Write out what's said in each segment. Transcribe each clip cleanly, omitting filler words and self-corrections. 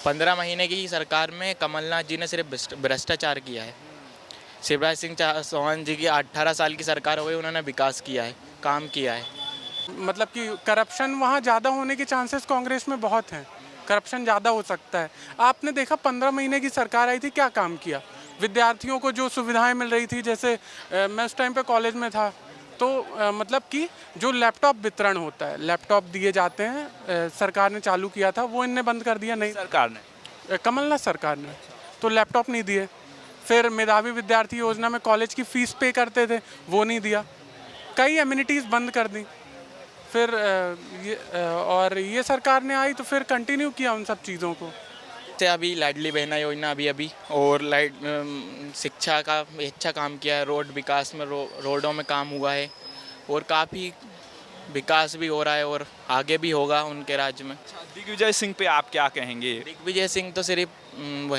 15 महीने की सरकार में कमलनाथ जी ने सिर्फ भ्रष्टाचार किया है। शिवराज सिंह चौहान जी की 18 साल की सरकार हो गई, उन्होंने विकास किया है, काम किया है। मतलब कि करप्शन वहाँ ज़्यादा होने के चांसेस कांग्रेस में बहुत हैं। करप्शन ज़्यादा हो सकता है। आपने देखा 15 महीने की सरकार आई थी, क्या काम किया? विद्यार्थियों को जो सुविधाएं मिल रही थी, जैसे मैं उस टाइम पे कॉलेज में था, तो मतलब कि जो लैपटॉप वितरण होता है, लैपटॉप दिए जाते हैं, सरकार ने चालू किया था, वो इनने बंद कर दिया। नहीं, सरकार ने। कमलनाथ सरकार ने तो लैपटॉप नहीं दिए। फिर मेधावी विद्यार्थी योजना में कॉलेज की फ़ीस पे करते थे, वो नहीं दिया। कई एमिनिटीज़ बंद कर दी। फिर और ये सरकार ने आई तो फिर कंटिन्यू किया उन सब चीज़ों को। से अभी लाडली बहना योजना अभी और शिक्षा का अच्छा काम किया है। रोड विकास में रोडों में काम हुआ है और काफ़ी विकास भी हो रहा है और आगे भी होगा उनके राज्य में। दिग्विजय सिंह पे आप क्या कहेंगे? दिग्विजय सिंह तो सिर्फ वो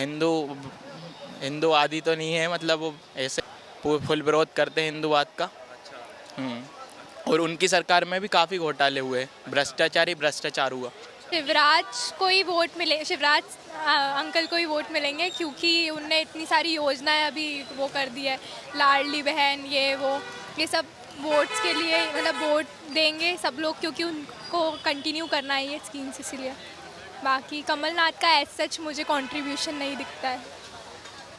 हिंदू आदि तो नहीं है, मतलब वो ऐसे फुल विरोध करते हैं हिंदूवाद का। और उनकी सरकार में भी काफ़ी घोटाले हुए, भ्रष्टाचार ही भ्रष्टाचार हुआ। शिवराज को ही वोट मिले, शिवराज अंकल को ही वोट मिलेंगे, क्योंकि उनने इतनी सारी योजनाएं अभी वो कर दी है, लाडली बहन, ये सब वोट्स के लिए, मतलब वोट देंगे सब लोग, क्योंकि उनको कंटिन्यू करना है ये स्कीम्स, इसीलिए। बाकी कमलनाथ का एज सच मुझे कंट्रीब्यूशन नहीं दिखता है।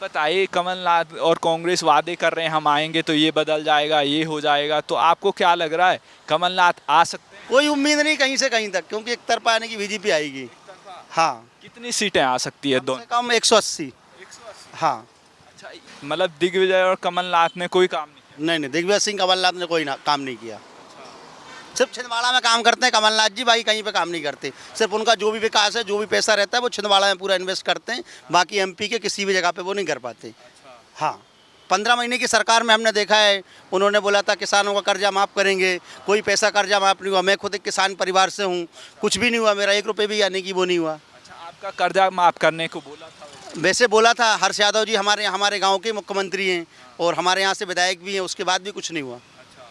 बताइए, कमलनाथ और कांग्रेस वादे कर रहे हैं हम आएंगे तो ये बदल जाएगा, ये हो जाएगा, तो आपको क्या लग रहा है, कमलनाथ आ सकते हैं? कोई उम्मीद नहीं कहीं से कहीं तक, क्योंकि एक तरफा आने की बीजेपी आएगी। हाँ, कितनी सीटें आ सकती है? कम दोनों से कम 180। हाँ। अच्छा, मतलब दिग्विजय और कमलनाथ ने कोई काम नहीं नहीं, दिग्विजय सिंह कमलनाथ ने कोई काम नहीं किया। सिर्फ छिंदवाड़ा में काम करते हैं कमलनाथ जी, बाकी कहीं पे काम नहीं करते। सिर्फ उनका जो भी विकास है, जो भी पैसा रहता है, वो छिंदवाड़ा में पूरा इन्वेस्ट करते हैं। बाकी एमपी के किसी भी जगह पे वो नहीं कर पाते। हाँ, 15 महीने की सरकार में हमने देखा है, उन्होंने बोला था किसानों का कर्जा माफ़ करेंगे, कोई पैसा कर्जा माफ़ नहीं हुआ। मैं खुद एक किसान परिवार से हूँ, कुछ भी नहीं हुआ मेरा, 1 रुपये भी यानी कि वो नहीं हुआ। अच्छा, आपका कर्जा माफ़ करने को बोला था? वैसे बोला था, हर्ष यादव जी हमारे गाँव के मुख्यमंत्री हैं और हमारे यहाँ से विधायक भी हैं, उसके बाद भी कुछ नहीं हुआ।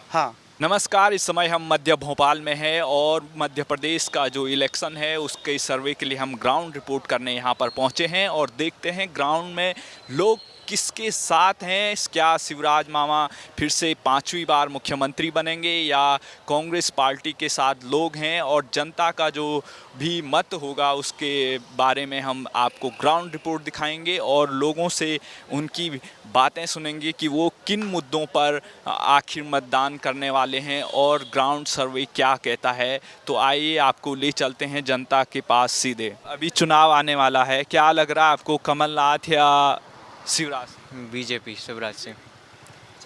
हाँ। नमस्कार, इस समय हम मध्य भोपाल में हैं और मध्य प्रदेश का जो इलेक्शन है उसके सर्वे के लिए हम ग्राउंड रिपोर्ट करने यहाँ पर पहुँचे हैं और देखते हैं ग्राउंड में लोग किसके साथ हैं। क्या शिवराज मामा फिर से 5वीं बार मुख्यमंत्री बनेंगे या कांग्रेस पार्टी के साथ लोग हैं, और जनता का जो भी मत होगा उसके बारे में हम आपको ग्राउंड रिपोर्ट दिखाएंगे और लोगों से उनकी बातें सुनेंगे कि वो किन मुद्दों पर आखिर मतदान करने वाले हैं और ग्राउंड सर्वे क्या कहता है। तो आइए आपको ले चलते हैं जनता के पास सीधे। अभी चुनाव आने वाला है, क्या लग रहा है आपको, कमलनाथ या शिवराज? बीजेपी, शिवराज सिंह।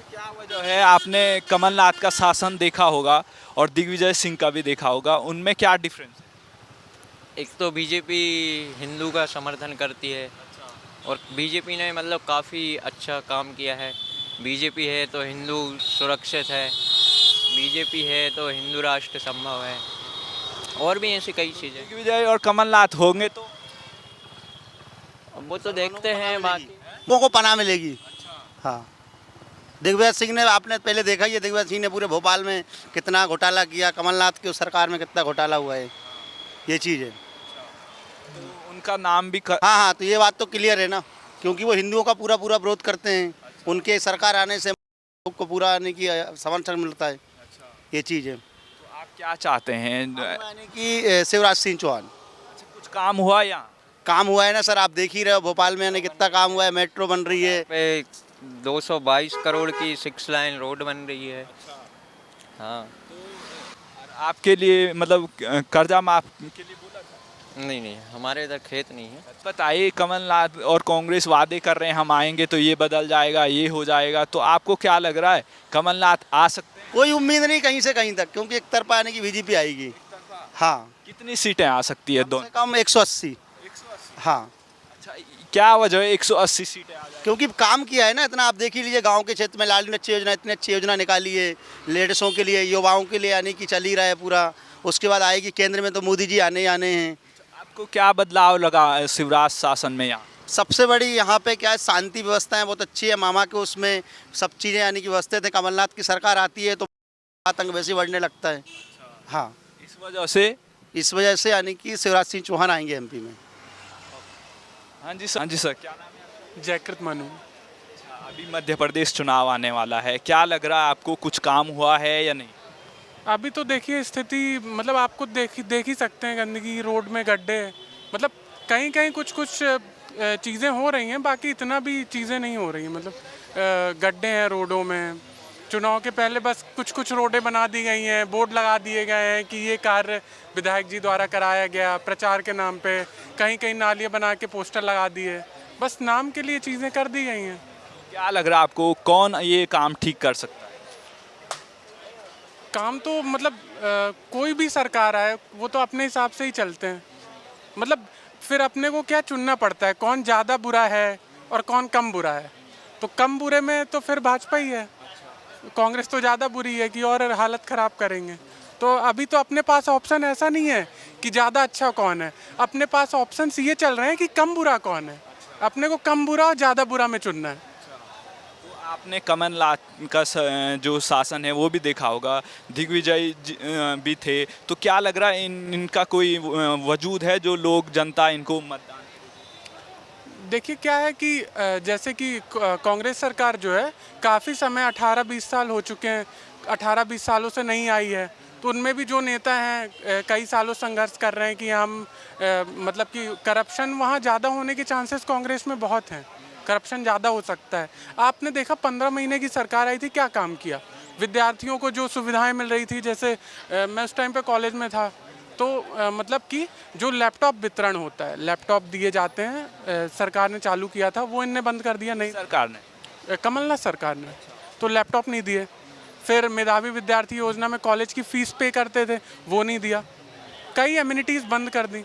क्या वजह है? आपने कमलनाथ का शासन देखा होगा और दिग्विजय सिंह का भी देखा होगा, उनमें क्या डिफरेंस है? एक तो बीजेपी हिंदू का समर्थन करती है और बीजेपी ने मतलब काफ़ी अच्छा काम किया है। बीजेपी है तो हिंदू सुरक्षित है, बीजेपी है तो हिंदू राष्ट्र संभव है, और भी ऐसी कई चीज़ें। दिग्विजय और कमलनाथ होंगे तो अब वो तो देखते हैं, बाकी लोगों को पनाह मिलेगी। हाँ, दिग्विजय सिंह ने आपने पहले देखा ही है, दिग्विजय सिंह ने पूरे भोपाल में कितना घोटाला किया, कमलनाथ की सरकार में कितना घोटाला हुआ है, ये चीज़ है। तो उनका नाम भी हाँ हाँ, तो ये बात तो क्लियर है ना, क्योंकि वो हिंदुओं का पूरा विरोध करते हैं। उनके सरकार आने से लोग को पूरा आने की समर्थन मिलता है, ये चीज़ है। तो आप क्या चाहते हैं? यानी कि शिवराज सिंह चौहान। कुछ काम हुआ यहाँ? काम हुआ है ना सर, आप देख ही रहे हो भोपाल में यानी कितना काम हुआ है। मेट्रो बन रही है, पे 222 करोड़ की 6 लाइन रोड बन रही है। हाँ। आपके लिए मतलब कर्जा माफ के लिए बोला था? नहीं, हमारे इधर खेत नहीं है। बताइए, कमलनाथ और कांग्रेस वादे कर रहे हैं हम आएंगे तो ये बदल जाएगा, ये हो जाएगा, तो आपको क्या लग रहा है, कमलनाथ आ सकते हैं? कोई उम्मीद नहीं कहीं से कहीं तक, क्योंकि एक तरफा आने की बीजेपी आएगी। हाँ। कितनी सीटें आ सकती है? कम से कम 180। हाँ। अच्छा, क्या वजह है 180 सीटें आ जाए? क्योंकि काम किया है ना इतना। आप देख ही लीजिए, गांव के क्षेत्र में लाडली अच्छी योजना, इतनी अच्छी योजना निकाली है लेडीज़ों के लिए, युवाओं के लिए, यानी कि चल ही रहा है पूरा। उसके बाद आएगी केंद्र में तो मोदी जी आने ही आने हैं। आपको क्या बदलाव लगा शिवराज शासन में? यहाँ सबसे बड़ी यहाँ पे क्या है, शांति व्यवस्थाएं बहुत अच्छी है। मामा के उसमें सब चीज़ें यानी कि व्यवस्थित है। कमलनाथ की सरकार आती है तो आतंक वैसे बढ़ने लगता है। हाँ, इस वजह से यानी कि शिवराज सिंह चौहान आएंगे एमपी में। हाँ जी सर, क्या नाम है? जयकृत मनु। अभी मध्य प्रदेश चुनाव आने वाला है, क्या लग रहा है आपको, कुछ काम हुआ है या नहीं? अभी तो देखिए स्थिति, मतलब आपको देख ही सकते हैं, गंदगी, रोड में गड्ढे, मतलब कहीं कहीं कुछ कुछ चीज़ें हो रही हैं, बाकी इतना भी चीज़ें नहीं हो रही हैं। मतलब गड्ढे हैं रोडों में। चुनाव के पहले बस कुछ कुछ रोडें बना दी गई हैं, बोर्ड लगा दिए गए हैं कि ये कार्य विधायक जी द्वारा कराया गया, प्रचार के नाम पे कहीं कहीं नालियाँ बना के पोस्टर लगा दिए, बस नाम के लिए चीज़ें कर दी गई हैं। क्या लग रहा है आपको, कौन ये काम ठीक कर सकता है? काम तो मतलब कोई भी सरकार आए वो तो अपने हिसाब से ही चलते हैं। मतलब फिर अपने को क्या चुनना पड़ता है, कौन ज़्यादा बुरा है और कौन कम बुरा है। तो कम बुरे में तो फिर भाजपा ही है। कांग्रेस तो ज़्यादा बुरी है कि और हालत ख़राब करेंगे। तो अभी तो अपने पास ऑप्शन ऐसा नहीं है कि ज़्यादा अच्छा कौन है, अपने पास ऑप्शंस ये चल रहे हैं कि कम बुरा कौन है। अपने को कम बुरा और ज़्यादा बुरा में चुनना है। आपने कमलनाथ का जो शासन है वो भी देखा होगा, दिग्विजय भी थे, तो क्या लग रहा है इनका कोई वजूद है जो लोग, जनता इनको मतदान? देखिए क्या है कि जैसे कि कांग्रेस सरकार जो है काफ़ी समय 18-20 साल हो चुके हैं, 18-20 सालों से नहीं आई है। तो उनमें भी जो नेता हैं कई सालों संघर्ष कर रहे हैं कि हम मतलब कि करप्शन वहाँ ज़्यादा होने के चांसेस कांग्रेस में बहुत हैं। करप्शन ज़्यादा हो सकता है। आपने देखा 15 महीने की सरकार आई थी, क्या काम किया। विद्यार्थियों को जो सुविधाएं मिल रही थी, जैसे मैं उस टाइम पे कॉलेज में था, तो मतलब कि जो लैपटॉप वितरण होता है, लैपटॉप दिए जाते हैं, सरकार ने चालू किया था, वो इनने बंद कर दिया। नहीं, सरकार ने, कमलनाथ सरकार ने तो लैपटॉप नहीं दिए। फिर मेधावी विद्यार्थी योजना में कॉलेज की फ़ीस पे करते थे, वो नहीं दिया। कई एमिनिटीज़ बंद कर दी।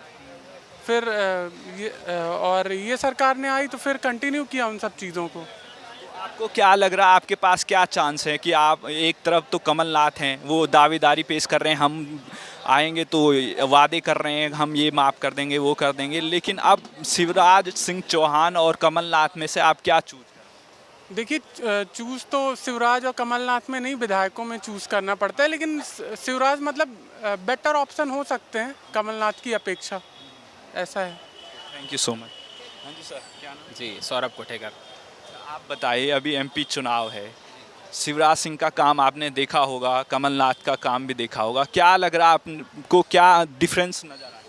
फिर और ये सरकार ने आई तो फिर कंटिन्यू किया उन सब चीज़ों को। आपको क्या लग रहा है, आपके पास क्या चांस है कि आप, एक तरफ तो कमलनाथ हैं, वो दावेदारी पेश कर रहे हैं, हम आएंगे तो वादे कर रहे हैं, हम ये माफ़ कर देंगे, वो कर देंगे, लेकिन अब शिवराज सिंह चौहान और कमलनाथ में से आप क्या चूज? देखिए चूज़ तो शिवराज और कमलनाथ में नहीं, विधायकों में चूज़ करना पड़ता है, लेकिन शिवराज मतलब बेटर ऑप्शन हो सकते हैं कमलनाथ की अपेक्षा, ऐसा है। Thank you so much. हाँ जी सर, क्या नाम? जी, सौरभ कोठेकर। आप बताइए, अभी एमपी चुनाव है, शिवराज सिंह का काम आपने देखा होगा, कमलनाथ का काम भी देखा होगा, क्या लग रहा है आपको, क्या डिफरेंस नज़र आ रहा है?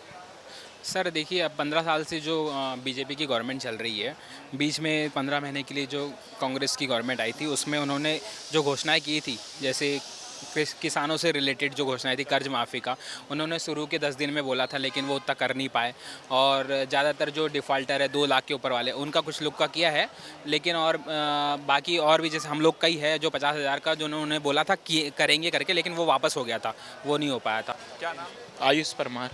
सर देखिए, अब 15 साल से जो बीजेपी की गवर्नमेंट चल रही है, बीच में 15 महीने के लिए जो कांग्रेस की गवर्नमेंट आई थी, उसमें उन्होंने जो घोषणाएं की थी, जैसे किसानों से रिलेटेड जो घोषणाएं थी, कर्ज माफ़ी का, उन्होंने शुरू के 10 दिन में बोला था, लेकिन वो उतना कर नहीं पाए। और ज़्यादातर जो डिफ़ॉल्टर है 2 लाख के ऊपर वाले, उनका कुछ लोग का किया है, लेकिन और बाकी और भी जैसे हम लोग का ही है जो 50,000 का, जो उन्होंने बोला था कि करेंगे करके, लेकिन वो वापस हो गया था, वो नहीं हो पाया था। क्या नाम? आयुष परमार,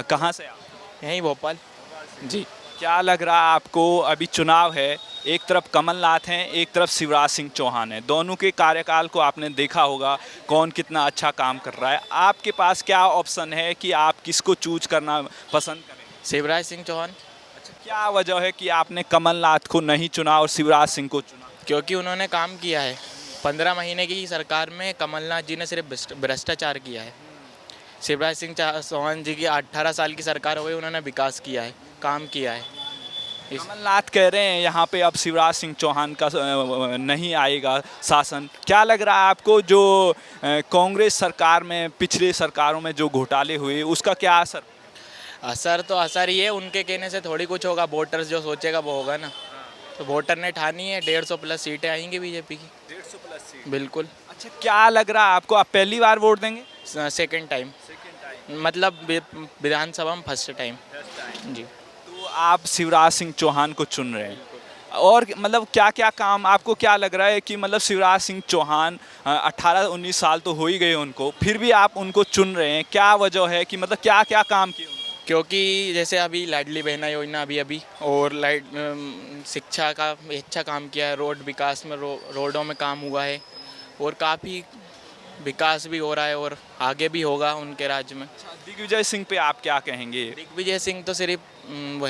कहाँ से आप? यहीं भोपाल जी। क्या लग रहा है आपको, अभी चुनाव है, एक तरफ कमलनाथ हैं, एक तरफ शिवराज सिंह चौहान हैं, दोनों के कार्यकाल को आपने देखा होगा, कौन कितना अच्छा काम कर रहा है, आपके पास क्या ऑप्शन है कि आप किसको चूज करना पसंद करेंगे? शिवराज सिंह चौहान, अच्छा, क्या वजह है कि आपने कमलनाथ को नहीं चुना और शिवराज सिंह को चुना? क्योंकि उन्होंने काम किया है। 15 महीने की सरकार में कमलनाथ जी ने सिर्फ भ्रष्टाचार किया है। शिवराज सिंह चौहान जी की 18 साल की सरकार हुई, उन्होंने विकास किया है, काम किया है। कमलनाथ कह रहे हैं यहाँ पे अब शिवराज सिंह चौहान का नहीं आएगा शासन, क्या लग रहा है आपको, जो कांग्रेस सरकार में, पिछले सरकारों में जो घोटाले हुए, उसका क्या असर? असर तो असर ही है, उनके कहने से थोड़ी कुछ होगा, वोटर्स जो सोचेगा वो होगा ना। तो वोटर ने ठानी है, 150 प्लस सीटें आएंगी बीजेपी की। 150 प्लस सीट? बिल्कुल। अच्छा, क्या लग रहा है आपको, आप पहली बार वोट देंगे? सेकंड टाइम, मतलब विधानसभा में फर्स्ट टाइम जी। तो आप शिवराज सिंह चौहान को चुन रहे हैं, और मतलब क्या क्या काम आपको, क्या लग रहा है कि मतलब शिवराज सिंह चौहान 18-19 साल तो हो ही गए उनको, फिर भी आप उनको चुन रहे हैं, क्या वजह है कि मतलब क्या क्या काम किए? क्योंकि जैसे अभी लाडली बहना योजना अभी और शिक्षा का अच्छा काम किया है, रोड विकास में रोडों में काम हुआ है, और काफ़ी विकास भी हो रहा है और आगे भी होगा उनके राज्य में। दिग्विजय सिंह पे आप क्या कहेंगे? दिग्विजय सिंह तो सिर्फ वो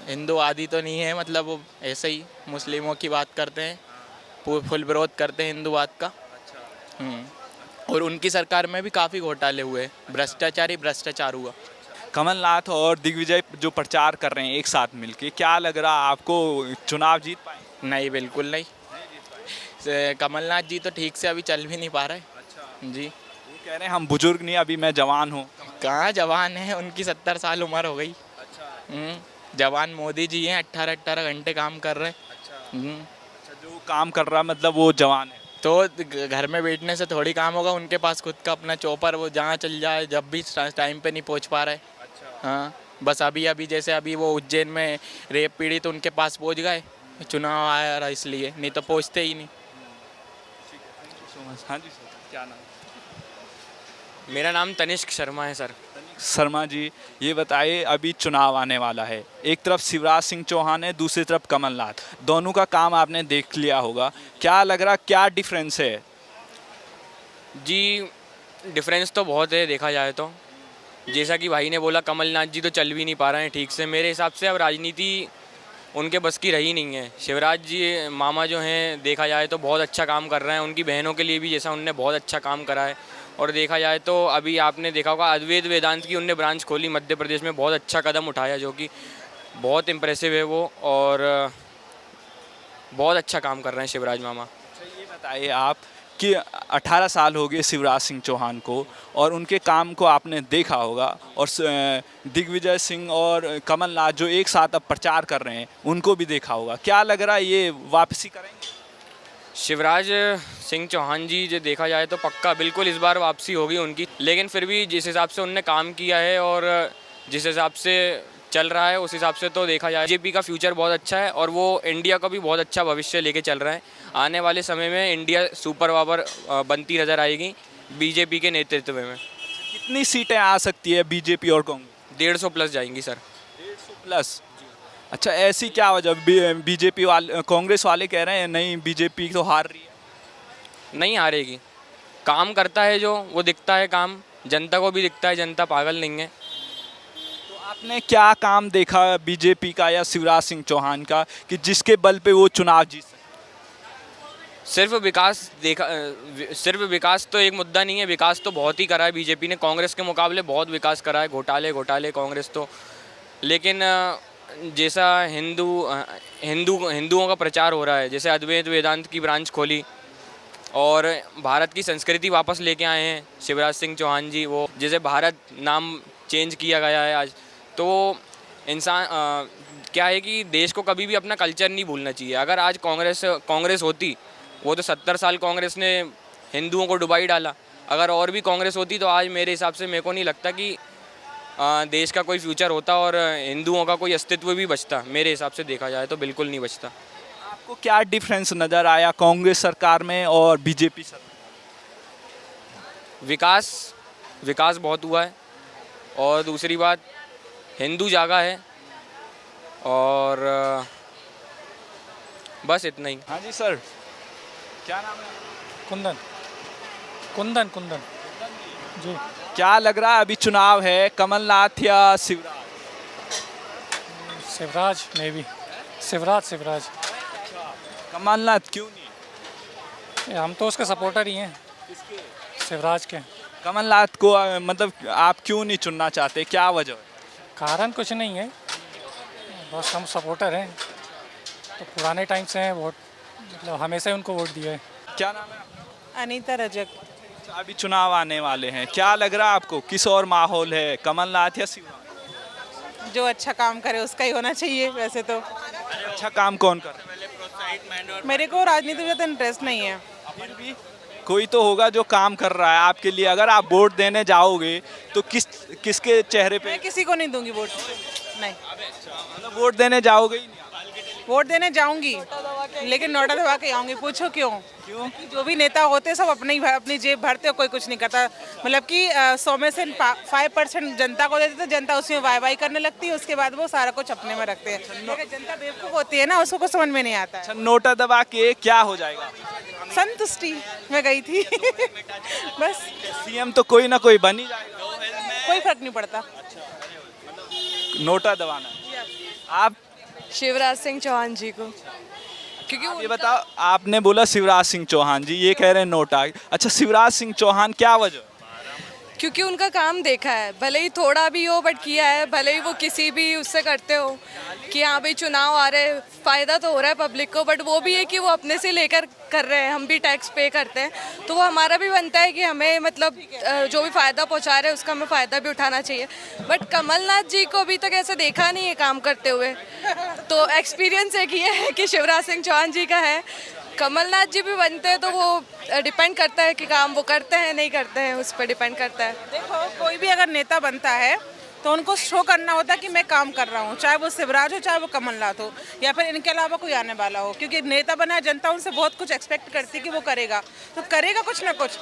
हिंदू आदि तो नहीं है, मतलब वो ऐसे ही मुस्लिमों की बात करते हैं, फुल विरोध करते हैं हिंदूवाद का। और उनकी सरकार में भी काफ़ी घोटाले हुए, भ्रष्टाचार हुआ। कमलनाथ और दिग्विजय जो प्रचार कर रहे हैं एक साथ मिलके, क्या लग रहा है आपको चुनाव जीत पाएंगे? नहीं, बिल्कुल नहीं। कमलनाथ जी तो ठीक से अभी चल भी नहीं पा रहे। जी। वो कह रहे हैं हम बुजुर्ग नहीं, अभी मैं जवान हूँ। कहाँ जवान है, उनकी 70 साल उम्र हो गई। जवान मोदी जी हैं, 18-18 घंटे काम कर रहे हैं। अच्छा, जो काम कर रहा मतलब वो जवान है। तो घर में बैठने से थोड़ी काम होगा, उनके पास खुद का अपना चौपर, वो जहाँ चल जाए जब भी टाइम पे नहीं पहुँच पा रहे। हाँ, बस अभी अभी जैसे अभी वो उज्जैन में रेप पीड़ित उनके पास पहुँच गए, चुनाव आया रहा इसलिए, नहीं तो पहुँचते ही नहीं। हाँ जी सर, क्या नाम? मेरा नाम तनिष्क शर्मा है सर। शर्मा जी, ये बताइए अभी चुनाव आने वाला है, एक तरफ शिवराज सिंह चौहान है, दूसरी तरफ कमलनाथ, दोनों का काम आपने देख लिया होगा, क्या लग रहा, क्या डिफरेंस है? जी, डिफरेंस तो बहुत है देखा जाए तो। जैसा कि भाई ने बोला, कमलनाथ जी तो चल भी नहीं पा रहे हैं ठीक से। मेरे हिसाब से अब राजनीति उनके बस की रही नहीं है। शिवराज जी मामा जो हैं, देखा जाए तो बहुत अच्छा काम कर रहे हैं, उनकी बहनों के लिए भी जैसा उनने बहुत अच्छा काम करा है। और देखा जाए तो अभी आपने देखा होगा अद्वैत वेदांत की उनने ब्रांच खोली मध्य प्रदेश में, बहुत अच्छा कदम उठाया जो कि बहुत इम्प्रेसिव है वो, और बहुत अच्छा काम कर रहे हैं शिवराज मामा। अच्छा, ये बताइए आप कि 18 साल हो गए शिवराज सिंह चौहान को और उनके काम को आपने देखा होगा, और दिग्विजय सिंह और कमलनाथ जो एक साथ अब प्रचार कर रहे हैं उनको भी देखा होगा, क्या लग रहा है ये वापसी करेंगे? शिवराज सिंह चौहान जी जो देखा जाए तो पक्का बिल्कुल इस बार वापसी होगी उनकी, लेकिन फिर भी जिस हिसाब से उनने काम किया है और जिस हिसाब से चल रहा है उस हिसाब से तो देखा जाए बीजेपी का फ्यूचर बहुत अच्छा है और वो इंडिया का भी बहुत अच्छा भविष्य लेके चल रहा है। आने वाले समय में इंडिया सुपर पावर बनती नज़र आएगी बीजेपी के नेतृत्व में। कितनी सीटें आ सकती है बीजेपी और कांग्रेस? 150 प्लस जाएंगी सर। 150 प्लस? अच्छा, ऐसी क्या वजह? बीजेपी वाले, कांग्रेस वाले कह रहे हैं नहीं बीजेपी तो हार रही है। नहीं हारेगी, काम करता है जो, वो दिखता है काम, जनता को भी दिखता है, जनता पागल नहीं है। तो आपने क्या काम देखा बीजेपी का या शिवराज सिंह चौहान का कि जिसके बल पे वो चुनाव जीत सके? सिर्फ विकास देखा, सिर्फ विकास तो एक मुद्दा नहीं है, विकास तो बहुत ही करा है बीजेपी ने, कांग्रेस के मुकाबले बहुत विकास करा है। घोटाले कांग्रेस तो, लेकिन जैसा हिंदुओं का प्रचार हो रहा है, जैसे अद्वैत वेदांत की ब्रांच खोली और भारत की संस्कृति वापस लेके आए हैं शिवराज सिंह चौहान जी, वो जैसे भारत नाम चेंज किया गया है आज, तो इंसान क्या है कि देश को कभी भी अपना कल्चर नहीं भूलना चाहिए। अगर आज कांग्रेस होती, वो तो 70 साल कांग्रेस ने हिंदुओं को डुबाई डाला, अगर और भी कांग्रेस होती तो आज मेरे हिसाब से मेरे को नहीं लगता कि देश का कोई फ्यूचर होता और हिंदुओं का कोई अस्तित्व भी बचता। मेरे हिसाब से देखा जाए तो बिल्कुल नहीं बचता। आपको क्या डिफरेंस नज़र आया कांग्रेस सरकार में और बीजेपी सरकार? विकास बहुत हुआ है, और दूसरी बात हिंदू जागा है, और बस इतना ही। हाँ जी सर, क्या नाम है? कुंदन जी। क्या लग रहा है अभी चुनाव है, कमलनाथ या शिवराज? शिवराज में भी शिवराज। कमलनाथ क्यों नहीं? हम तो उसके सपोर्टर ही हैं, शिवराज के। कमलनाथ को मतलब आप क्यों नहीं चुनना चाहते, क्या वजह है? कारण कुछ नहीं है, बस हम सपोर्टर हैं, तो पुराने टाइम से हैं, वोट मतलब हमेशा ही उनको वोट दिया है। क्या नाम है आपका? अनीता रजक। अभी चुनाव आने वाले हैं, क्या लग रहा है आपको किस और माहौल है, कमलनाथ या शिवराज? जो अच्छा काम करे उसका ही होना चाहिए वैसे तो। अच्छा काम कौन कर रहा है? मेरे को राजनीति में ज़्यादा इंटरेस्ट नहीं है। फिर भी कोई तो होगा जो काम कर रहा है आपके लिए। अगर आप वोट देने जाओगे तो किसके चेहरे पे? मैं किसी को नहीं दूंगी वोट, नहीं। मतलब वोट देने जाओगे ही नहीं? वोट देने जाऊंगी लेकिन नोटा दबा के आऊंगी। पूछो क्यों? जो भी नेता होते सब अपनी जेब भरते, कोई कुछ नहीं करता। मतलब कि 100 में से 5% जनता को देते तो जनता उसमें वाई करने लगती है, उसके बाद वो सारा कुछ अपने में रखते हैं। लेकिन जनता बेवकूफ़ होती है ना, उसको कुछ समझ में नहीं आता है। नोटा दबा के क्या हो जाएगा? संतुष्टि में गई थी बस। सीएम तो कोई ना कोई बन ही जाएगा, कोई फर्क नहीं पड़ता। नोटा दबाना। आप? शिवराज सिंह चौहान जी को, क्योंकि ये बताओ, आपने बोला शिवराज सिंह चौहान जी, ये कह रहे हैं नोटा। अच्छा, शिवराज सिंह चौहान क्या वजह? क्योंकि उनका काम देखा है, भले ही थोड़ा भी हो बट किया है, भले ही वो किसी भी उससे करते हो कि हाँ भाई चुनाव आ रहे, फ़ायदा तो हो रहा है पब्लिक को, बट वो भी है कि वो अपने से लेकर कर रहे हैं, हम भी टैक्स पे करते हैं, तो वो हमारा भी बनता है कि हमें मतलब जो भी फ़ायदा पहुंचा रहे हैं उसका हमें फ़ायदा भी उठाना चाहिए। बट कमलनाथ जी को अभी तक ऐसा देखा नहीं है काम करते हुए, तो एक्सपीरियंस एक ये है कि शिवराज सिंह चौहान जी का है। कमलनाथ जी भी बनते हैं तो वो डिपेंड करता है कि काम वो करते हैं नहीं करते हैं, उस पर डिपेंड करता है। देखो, कोई भी अगर नेता बनता है तो उनको शो करना होता है कि मैं काम कर रहा हूँ, चाहे वो शिवराज हो चाहे वो कमलनाथ हो या फिर इनके अलावा कोई आने वाला हो, क्योंकि नेता बना है, जनता उनसे बहुत कुछ एक्सपेक्ट करती है कि वो करेगा, तो करेगा कुछ ना कुछ।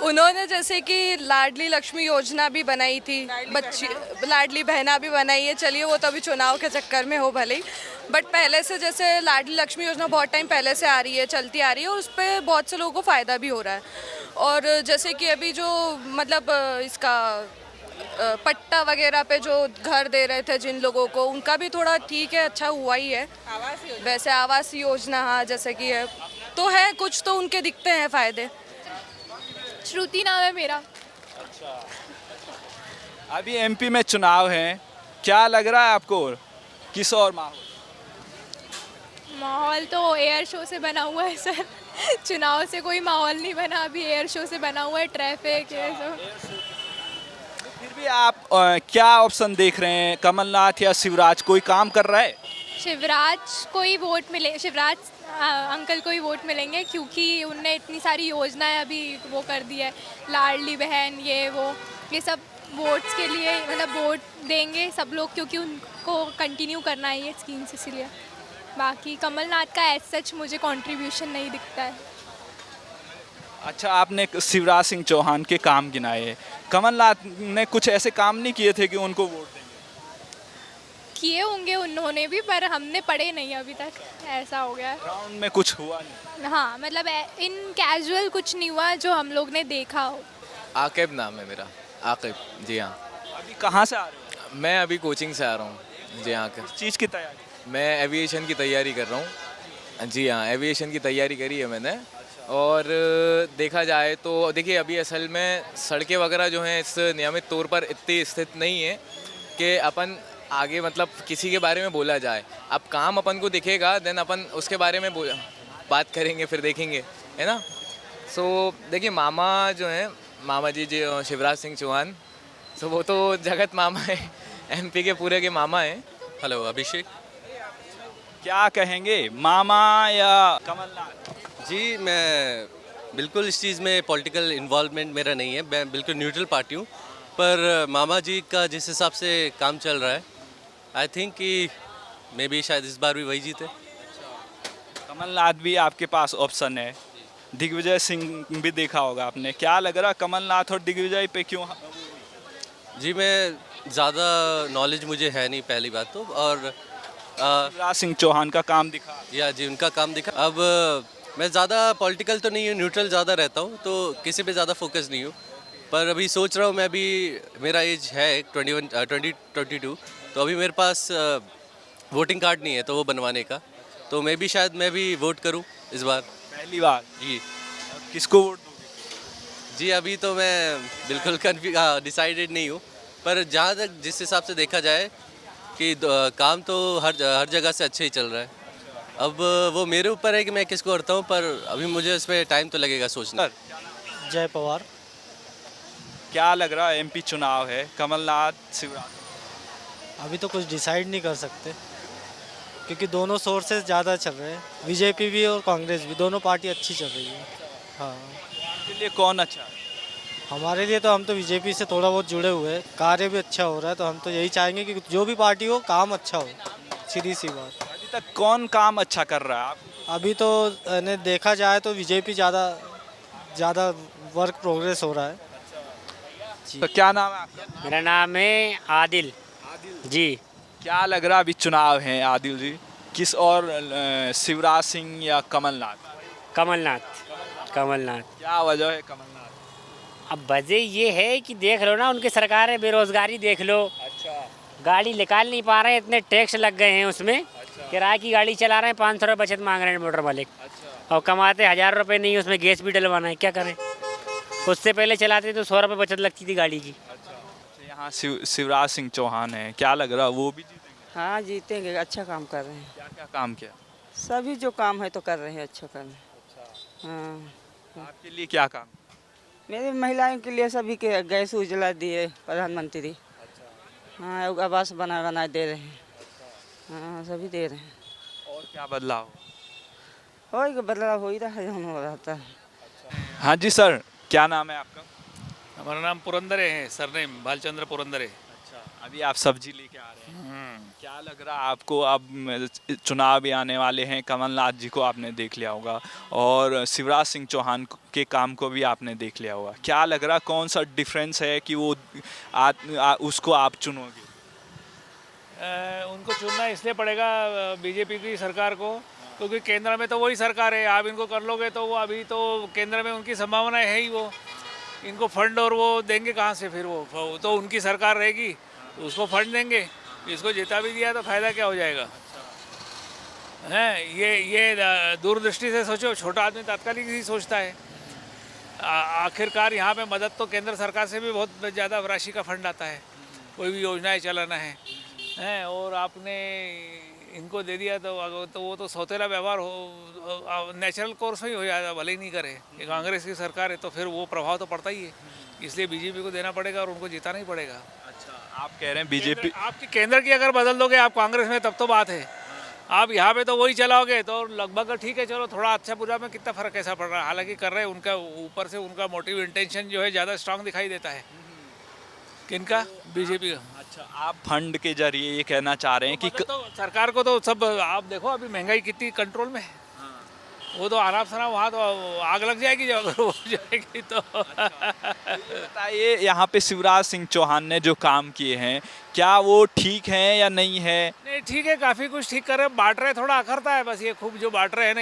उन्होंने जैसे कि लाडली लक्ष्मी योजना भी बनाई थी, बच्ची लाडली बहना भी बनाई है, चलिए वो तो अभी चुनाव के चक्कर में हो भले ही, बट पहले से जैसे लाडली लक्ष्मी योजना बहुत टाइम पहले से आ रही है, चलती आ रही है और उस पर बहुत से लोगों को फ़ायदा भी हो रहा है। और जैसे कि अभी जो मतलब इसका पट्टा वगैरह पे जो घर दे रहे थे जिन लोगों को, उनका भी थोड़ा ठीक है, अच्छा हुआ ही है। वैसे आवास योजना, हाँ जैसे कि है तो है, कुछ तो उनके दिखते हैं फ़ायदे। श्रुति नाम है मेरा। अभी एमपी में चुनाव है, क्या लग रहा है आपको, किस और माहौल? माहौल तो एयर शो से बना हुआ है सर, चुनाव से कोई माहौल नहीं बना, अभी एयर शो से बना हुआ है, ट्रैफिक ये सब। फिर भी आप क्या ऑप्शन देख रहे हैं, कमलनाथ या शिवराज, कोई काम कर रहा है? शिवराज को ही वोट मिले, शिवराज अंकल को ही वोट मिलेंगे, क्योंकि उनने इतनी सारी योजनाएं अभी वो कर दी है, लाडली बहन ये सब वोट्स के लिए, मतलब वोट देंगे सब लोग क्योंकि उनको कंटिन्यू करना है ये स्कीम्स, इसीलिए। बाकी कमलनाथ का एज सच मुझे कंट्रीब्यूशन नहीं दिखता है। अच्छा, आपने शिवराज सिंह चौहान के काम गिनाए हैं, कमलनाथ ने कुछ ऐसे काम नहीं किए थे कि उनको वोट देंगे? किए होंगे उन्होंने भी, पर हमने पढ़े नहीं अभी तक, ऐसा हो गया है। ग्राउंड में कुछ हुआ नहीं? हाँ, मतलब इन कैजुअल कुछ नहीं हुआ जो हम लोग ने देखा हो। आकिब नाम है मेरा, आकिब। जी हाँ। अभी कहाँ से आ रहे हो? मैं अभी कोचिंग से आ रहा हूँ। जी हाँ। किस चीज़ की तैयारी? मैं एविएशन की तैयारी कर रहा हूँ। जी हाँ, एविएशन की तैयारी करी है मैंने। और देखा जाए तो देखिए, अभी असल में सड़कें वगैरह जो हैं इस नियमित तौर पर इतनी स्थित नहीं है कि अपन आगे मतलब किसी के बारे में बोला जाए। अब काम अपन को दिखेगा, देन अपन उसके बारे में बात करेंगे, फिर देखेंगे, है ना। सो देखिए, मामा जो हैं, मामा जी जो शिवराज सिंह चौहान, तो वो तो जगत मामा है, एमपी के पूरे के मामा हैं। हेलो अभिषेक। क्या कहेंगे, मामा या कमलनाथ? जी, मैं बिल्कुल इस चीज़ में पॉलिटिकल इन्वॉल्वमेंट मेरा नहीं है, मैं बिल्कुल न्यूट्रल पार्टी हूँ, पर मामा जी का जिस हिसाब से काम चल रहा है, आई थिंक कि मे बी शायद इस बार भी वही जीते। कमलनाथ भी आपके पास ऑप्शन है, दिग्विजय सिंह भी देखा होगा आपने, क्या लग रहा कमलनाथ और दिग्विजय पे क्यों? जी, मैं ज़्यादा नॉलेज मुझे है नहीं, पहली बात तो, और शिवराज सिंह चौहान का काम दिखा या जी उनका काम दिखा। अब मैं ज़्यादा पॉलिटिकल तो नहीं हूँ, न्यूट्रल ज़्यादा रहता हूँ, तो किसी पे ज़्यादा फोकस नहीं हूँ, पर अभी सोच रहा हूँ मैं, अभी मेरा एज है 22, तो अभी मेरे पास वोटिंग कार्ड नहीं है तो वो बनवाने का, तो मैं भी शायद मैं भी वोट करूँ इस बार। पहली बार? जी। किसको वोट दोगे? जी, अभी तो मैं बिल्कुल डिसाइडेड नहीं हूँ, पर जहाँ तक जिस हिसाब से देखा जाए कि काम तो हर जगह से अच्छे ही चल रहा है। अब वो मेरे ऊपर है कि मैं किसको करता हूँ, पर अभी मुझे इस पर टाइम तो लगेगा सोचना। जय पवार। क्या लग रहा है, एमपी चुनाव है, कमलनाथ शिवराज? अभी तो कुछ डिसाइड नहीं कर सकते क्योंकि दोनों सोर्सेज ज़्यादा चल रहे हैं, बीजेपी भी और कांग्रेस भी, दोनों पार्टी अच्छी चल रही है। हाँ, आपके लिए कौन अच्छा है? हमारे लिए तो हम तो बीजेपी से थोड़ा बहुत जुड़े हुए हैं, कार्य भी अच्छा हो रहा है, तो हम तो यही चाहेंगे कि जो भी पार्टी हो काम अच्छा हो, सीधी सी बात। अभी तक कौन काम अच्छा कर रहा है आप? अभी तो देखा जाए तो बीजेपी ज़्यादा वर्क प्रोग्रेस हो रहा है। तो क्या नाम है आपका? मेरा नाम है आदिल। जी। क्या लग रहा है, अभी चुनाव है आदिल जी, किस और शिवराज सिंह या कमलनाथ? कमलनाथ। क्या वजह है कमलनाथ? अब वजह ये है कि देख लो ना, उनकी सरकार है, बेरोजगारी देख लो। अच्छा। गाड़ी निकाल नहीं पा रहे हैं, इतने टैक्स लग गए हैं उसमें। अच्छा। किराए की गाड़ी चला रहे हैं, 500 रुपये बचत मांग रहे हैं मोटर मालिक। अच्छा। और कमाते 1000 रुपये नहीं, उसमें गैस भी डलवाना है, क्या करें? उससे पहले चलाते तो 100 रुपये बचत लगती थी गाड़ी की। यहाँ शिवराज सिंह चौहान है, क्या लग रहा है वो भी जीतेंगे? हाँ जीतेंगे, अच्छा काम कर रहे हैं। क्या क्या काम किया? सभी जो काम है तो कर रहे हैं, अच्छा कर रहे हैं। हाँ, आपके लिए क्या काम? मेरी महिलाओं के लिए सभी के गैस उजला दिए प्रधानमंत्री। हाँ, आवास बना दे रहे हैं। हाँ, सभी दे रहे हैं। और क्या बदलाव? हो बदलाव हो ही रहा है, हो रहता है। हाँ जी सर, क्या नाम है आपका? हमारा नाम पुरंदरे है, सरनेम भालचंद्र पुरंदरे। अच्छा, अभी आप सब्जी लेके आ रहे हैं, क्या लग रहा है आपको? अब चुनाव भी आने वाले हैं, कमलनाथ जी को आपने देख लिया होगा और शिवराज सिंह चौहान के काम को भी आपने देख लिया होगा, क्या लग रहा कौन सा डिफरेंस है कि वो उसको आप चुनोगे? उनको चुनना इसलिए पड़ेगा बीजेपी की सरकार को, क्योंकि केंद्र में तो वही सरकार है। आप इनको कर लोगे तो वो अभी तो केंद्र में उनकी संभावना है ही, वो इनको फंड और वो देंगे कहाँ से? फिर वो तो उनकी सरकार रहेगी तो उसको फंड देंगे, इसको जिता भी दिया तो फायदा क्या हो जाएगा? हैं, ये दूरदृष्टि से सोचो, छोटा आदमी तात्कालिक ही सोचता है। आखिरकार यहाँ पे मदद तो केंद्र सरकार से भी बहुत ज़्यादा राशि का फंड आता है, कोई भी योजनाएं चलाना है, हैं, और आपने इनको दे दिया तो वो तो सौतेला व्यवहार हो, नेचुरल कोर्स में ही हो जाएगा, भले ही नहीं करे। ये कांग्रेस की सरकार है तो फिर वो प्रभाव तो पड़ता ही है, इसलिए बीजेपी को देना पड़ेगा और उनको जिताना ही पड़ेगा। अच्छा, आप कह रहे हैं बीजेपी आपकी केंद्र की अगर बदल दोगे आप कांग्रेस में तब तो बात है, आप यहाँ पे तो वही चलाओगे तो लगभग ठीक है। चलो थोड़ा अच्छा बुरा में कितना फ़र्क कैसा पड़ रहा है, हालांकि कर रहे हैं, उनका ऊपर से उनका मोटिव इंटेंशन जो है ज़्यादा स्ट्रांग दिखाई देता है। किनका? बीजेपी का। अच्छा, आप फंड के जरिए ये कहना चाह रहे हैं कि तो सरकार को तो सब, आप देखो अभी महंगाई कितनी कंट्रोल में है, वो तो आराम से ना, वहाँ तो आग लग जाएगी जब अगर हो जाएगी तो। बताइए, यहाँ पे शिवराज सिंह चौहान ने जो काम किए हैं क्या वो ठीक हैं या नहीं है? नहीं ठीक है, काफ़ी कुछ ठीक कर रहे हैं, बांट रहे, थोड़ा अखरता है बस, ये खूब जो बांट रहे हैं ना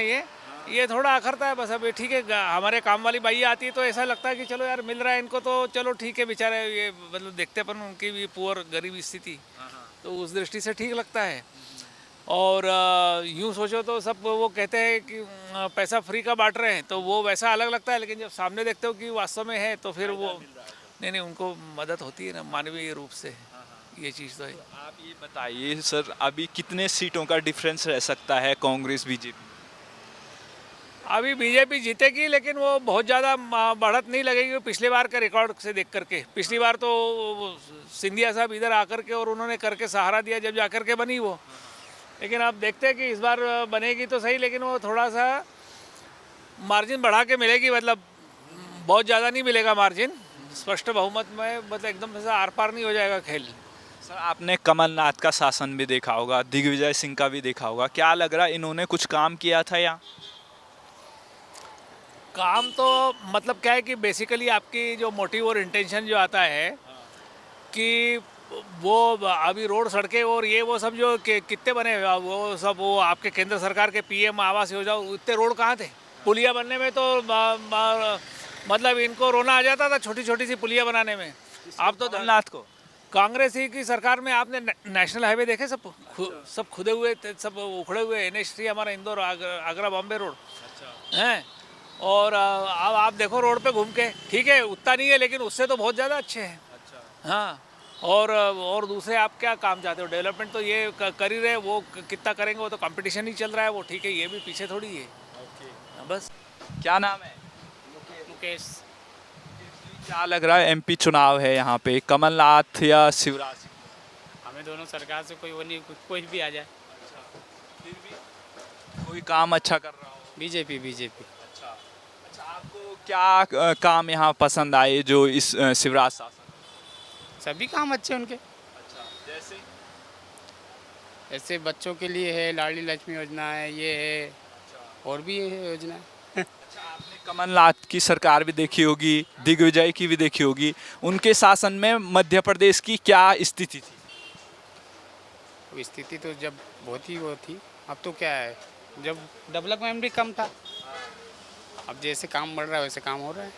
ये थोड़ा अखरता है बस। अब ये ठीक है, हमारे काम वाली बाई आती है तो ऐसा लगता है कि चलो यार मिल रहा है इनको तो चलो ठीक है, बेचारे ये मतलब देखते अपन उनकी भी पुअर गरीब स्थिति, तो उस दृष्टि से ठीक लगता है। और यूँ सोचो तो सब वो कहते हैं कि पैसा फ्री का बांट रहे हैं तो वो वैसा अलग लगता है, लेकिन जब सामने देखते हो कि वास्तव में है तो फिर वो नहीं उनको मदद होती है ना मानवीय रूप से, ये चीज़ तो है। आप ये बताइए सर, अभी कितने सीटों का डिफरेंस रह सकता है कांग्रेस बीजेपी? अभी बीजेपी जीतेगी, लेकिन वो बहुत ज़्यादा बढ़त नहीं लगेगी पिछली बार के रिकॉर्ड से देख करके। पिछली बार तो सिंधिया साहब इधर आकर के और उन्होंने करके सहारा दिया जब जाकर के बनी वो, लेकिन आप देखते हैं कि इस बार बनेगी तो सही, लेकिन वो थोड़ा सा मार्जिन बढ़ा के मिलेगी, मतलब बहुत ज़्यादा नहीं मिलेगा मार्जिन, स्पष्ट बहुमत में, मतलब एकदम से आर पार नहीं हो जाएगा खेल। सर, आपने कमलनाथ का शासन भी देखा होगा, दिग्विजय सिंह का भी देखा होगा, क्या लग रहा है इन्होंने कुछ काम किया था या? काम तो मतलब क्या है कि बेसिकली आपकी जो मोटिव और इंटेंशन जो आता है कि वो अभी रोड सड़कें और ये वो सब जो कितने बने वो सब, वो आपके केंद्र सरकार के पीएम आवास योजना, इतने रोड कहाँ थे? पुलिया बनने में तो मतलब इनको रोना आ जाता था छोटी छोटी सी पुलिया बनाने में। आप तो कमलनाथ को कांग्रेस ही की सरकार में आपने नेशनल हाईवे देखे, सब खुदे हुए, सब उखड़े हुए, NH3 हमारा इंदौर आगरा बॉम्बे रोड हैं, और अब आप देखो रोड पे घूम के, ठीक है उतना नहीं है लेकिन उससे तो बहुत ज़्यादा अच्छे हैं। हाँ, और दूसरे आप क्या काम चाहते हो? डेवलपमेंट तो ये कर ही रहे, वो कितना करेंगे वो तो कंपटीशन ही चल रहा है, वो ठीक है, ये भी पीछे थोड़ी है। बस। क्या नाम है? मुकेश। क्या लग रहा है MP चुनाव है यहाँ पे, कमलनाथ या शिवराज सिंह? हमें दोनों सरकार से कोई वो नहीं, कोई भी आ जाए। फिर भी कोई काम अच्छा कर रहा हो? बीजेपी। अच्छा, आपको क्या काम यहाँ पसंद आए जो इस शिवराज शासन? सभी काम अच्छे उनके। अच्छा, जैसे ऐसे बच्चों के लिए है, लाडली लक्ष्मी योजना है, ये है, और भी है योजना। अच्छा, आपने कमलनाथ की सरकार भी देखी होगी, दिग्विजय की भी देखी होगी, उनके शासन में मध्य प्रदेश की क्या स्थिति थी? स्थिति तो जब बहुत ही वो थी, अब तो क्या है, जब डेवलपमेंट भी कम था, अब जैसे काम बढ़ रहा है वैसे काम हो रहा है।